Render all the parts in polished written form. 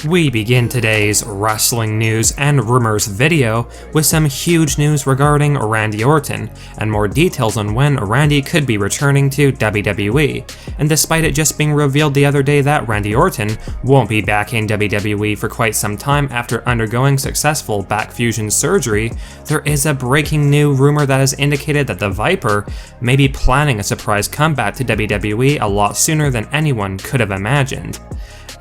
We begin today's wrestling news and rumors video with some huge news regarding Randy Orton and more details on when Randy could be returning to WWE. And despite it just being revealed the other day that Randy Orton won't be back in WWE for quite some time after undergoing successful back fusion surgery, there is a breaking new rumor that has indicated that the Viper may be planning a surprise comeback to WWE a lot sooner than anyone could have imagined.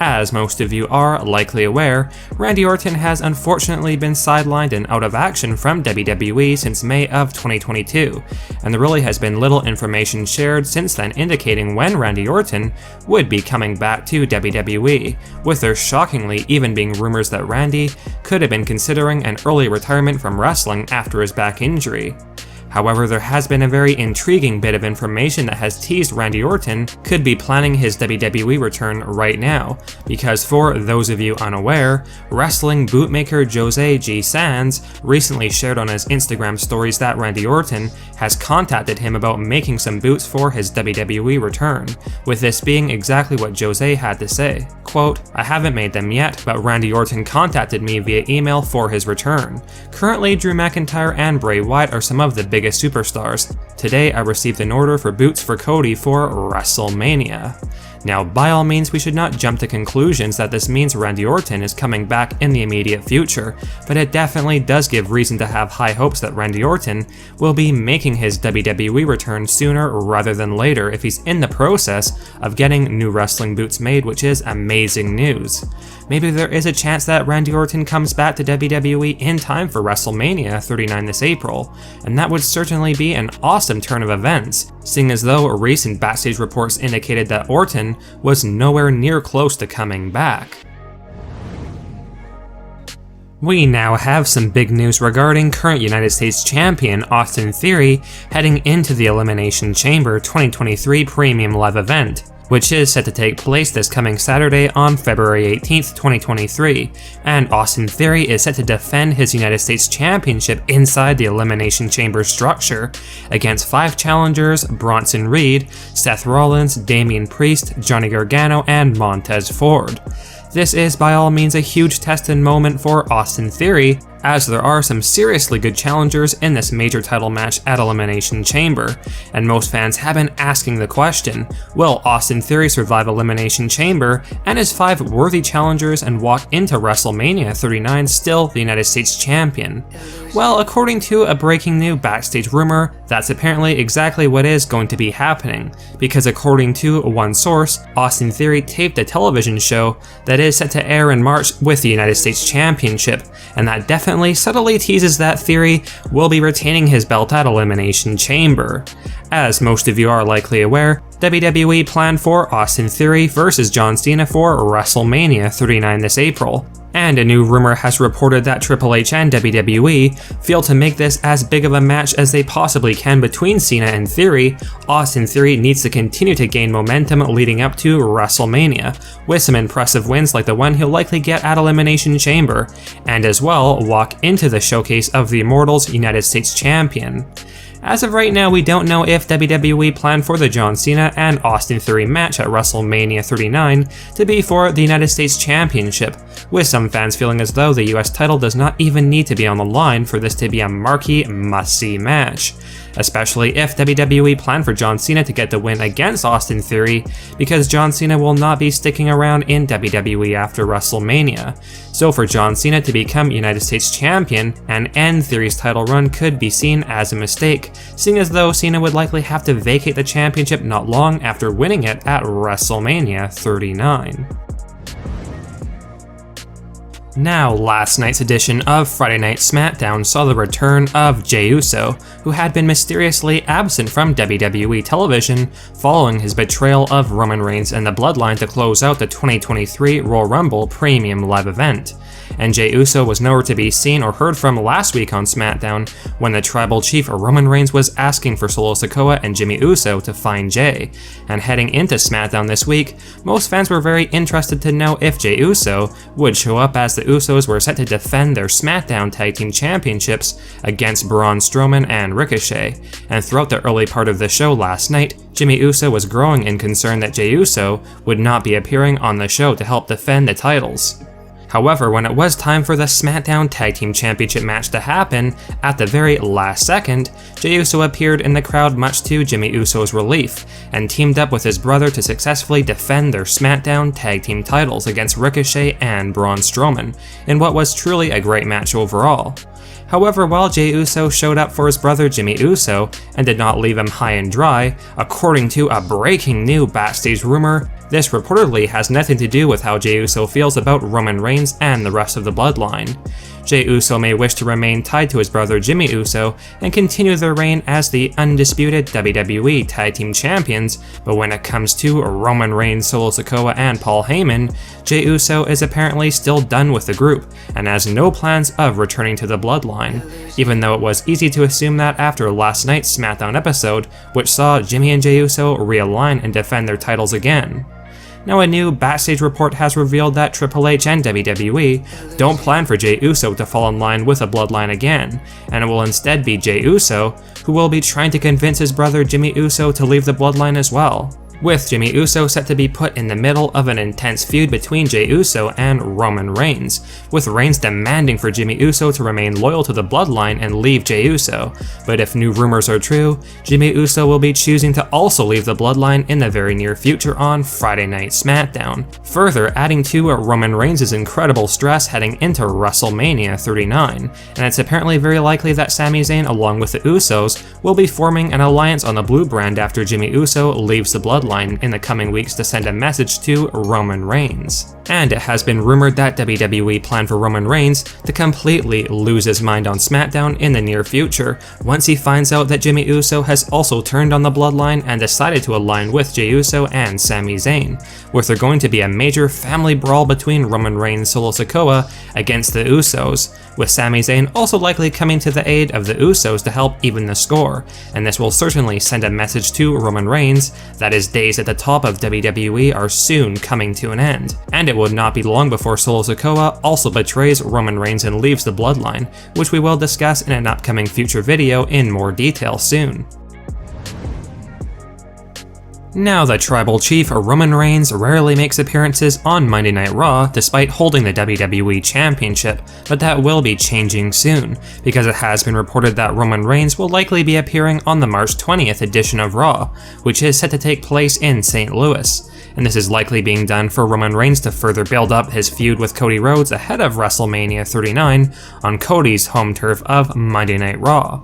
As most of you are likely aware, Randy Orton has unfortunately been sidelined and out of action from WWE since May of 2022, and there really has been little information shared since then indicating when Randy Orton would be coming back to WWE, with there shockingly even being rumors that Randy could have been considering an early retirement from wrestling after his back injury. However, there has been a very intriguing bit of information that has teased Randy Orton could be planning his WWE return right now, because for those of you unaware, wrestling bootmaker Jose G. Sands recently shared on his Instagram stories that Randy Orton has contacted him about making some boots for his WWE return, with this being exactly what Jose had to say. Quote, "I haven't made them yet, but Randy Orton contacted me via email for his return. Currently, Drew McIntyre and Bray Wyatt are some of the biggest superstars. Today, I received an order for boots for Cody for WrestleMania." Now, by all means, we should not jump to conclusions that this means Randy Orton is coming back in the immediate future, but it definitely does give reason to have high hopes that Randy Orton will be making his WWE return sooner rather than later if he's in the process of getting new wrestling boots made, which is amazing news. Maybe there is a chance that Randy Orton comes back to WWE in time for WrestleMania 39 this April, and that would certainly be an awesome turn of events, seeing as though recent backstage reports indicated that Orton was nowhere near close to coming back. We now have some big news regarding current United States Champion Austin Theory heading into the Elimination Chamber 2023 Premium Live event, which is set to take place this coming Saturday on February 18th, 2023, and Austin Theory is set to defend his United States Championship inside the Elimination Chamber structure against 5 challengers: Bronson Reed, Seth Rollins, Damian Priest, Johnny Gargano, and Montez Ford. This is by all means a huge test and moment for Austin Theory, as there are some seriously good challengers in this major title match at Elimination Chamber, and most fans have been asking the question, will Austin Theory survive Elimination Chamber and his 5 worthy challengers and walk into WrestleMania 39 still the United States Champion? Well, according to a breaking new backstage rumor, that's apparently exactly what is going to be happening, because according to one source, Austin Theory taped a television show that is set to air in March with the United States Championship, and that definitely subtly teases that Theory will be retaining his belt at Elimination Chamber. As most of you are likely aware, WWE planned for Austin Theory versus John Cena for WrestleMania 39 this April, and a new rumor has reported that Triple H and WWE feel to make this as big of a match as they possibly can between Cena and Theory, Austin Theory needs to continue to gain momentum leading up to WrestleMania, with some impressive wins like the one he'll likely get at Elimination Chamber, and as well walk into the showcase of the Immortals United States Champion. As of right now, we don't know if WWE planned for the John Cena and Austin Theory match at WrestleMania 39 to be for the United States Championship, with some fans feeling as though the US title does not even need to be on the line for this to be a marquee, must-see match, especially if WWE planned for John Cena to get the win against Austin Theory, because John Cena will not be sticking around in WWE after WrestleMania. So for John Cena to become United States Champion and end Theory's title run could be seen as a mistake, seeing as though Cena would likely have to vacate the championship not long after winning it at WrestleMania 39. Now, last night's edition of Friday Night SmackDown saw the return of Jey Uso, who had been mysteriously absent from WWE television following his betrayal of Roman Reigns and the Bloodline to close out the 2023 Royal Rumble Premium Live event. And Jey Uso was nowhere to be seen or heard from last week on SmackDown when the Tribal Chief Roman Reigns was asking for Solo Sikoa and Jimmy Uso to find Jey. And heading into SmackDown this week, most fans were very interested to know if Jey Uso would show up, as the Usos were set to defend their SmackDown Tag Team Championships against Braun Strowman and Ricochet. And throughout the early part of the show last night, Jimmy Uso was growing in concern that Jey Uso would not be appearing on the show to help defend the titles. However, when it was time for the SmackDown Tag Team Championship match to happen, at the very last second, Jey Uso appeared in the crowd much to Jimmy Uso's relief, and teamed up with his brother to successfully defend their SmackDown Tag Team titles against Ricochet and Braun Strowman, in what was truly a great match overall. However, while Jey Uso showed up for his brother Jimmy Uso and did not leave him high and dry, according to a breaking new backstage rumor, this reportedly has nothing to do with how Jey Uso feels about Roman Reigns and the rest of the Bloodline. Jey Uso may wish to remain tied to his brother Jimmy Uso and continue their reign as the undisputed WWE Tag Team Champions, but when it comes to Roman Reigns, Solo Sikoa, and Paul Heyman, Jey Uso is apparently still done with the group and has no plans of returning to the Bloodline, even though it was easy to assume that after last night's SmackDown episode, which saw Jimmy and Jey Uso realign and defend their titles again. Now, a new backstage report has revealed that Triple H and WWE don't plan for Jey Uso to fall in line with the Bloodline again, and it will instead be Jey Uso who will be trying to convince his brother Jimmy Uso to leave the Bloodline as well, with Jimmy Uso set to be put in the middle of an intense feud between Jey Uso and Roman Reigns, with Reigns demanding for Jimmy Uso to remain loyal to the Bloodline and leave Jey Uso, but if new rumors are true, Jimmy Uso will be choosing to also leave the Bloodline in the very near future on Friday Night SmackDown, further adding to Roman Reigns' incredible stress heading into WrestleMania 39, and it's apparently very likely that Sami Zayn along with the Usos will be forming an alliance on the Blue brand after Jimmy Uso leaves the Bloodline in the coming weeks to send a message to Roman Reigns. And it has been rumored that WWE plan for Roman Reigns to completely lose his mind on SmackDown in the near future once he finds out that Jimmy Uso has also turned on the Bloodline and decided to align with Jey Uso and Sami Zayn, with there going to be a major family brawl between Roman Reigns, Solo Sikoa against the Usos, with Sami Zayn also likely coming to the aid of the Usos to help even the score, and this will certainly send a message to Roman Reigns that his days at the top of WWE are soon coming to an end, and it would not be long before Solo Sikoa also betrays Roman Reigns and leaves the Bloodline, which we will discuss in an upcoming future video in more detail soon. Now, the Tribal Chief Roman Reigns rarely makes appearances on Monday Night Raw despite holding the WWE Championship, but that will be changing soon, because it has been reported that Roman Reigns will likely be appearing on the March 20th edition of Raw, which is set to take place in St. Louis, and this is likely being done for Roman Reigns to further build up his feud with Cody Rhodes ahead of WrestleMania 39 on Cody's home turf of Monday Night Raw.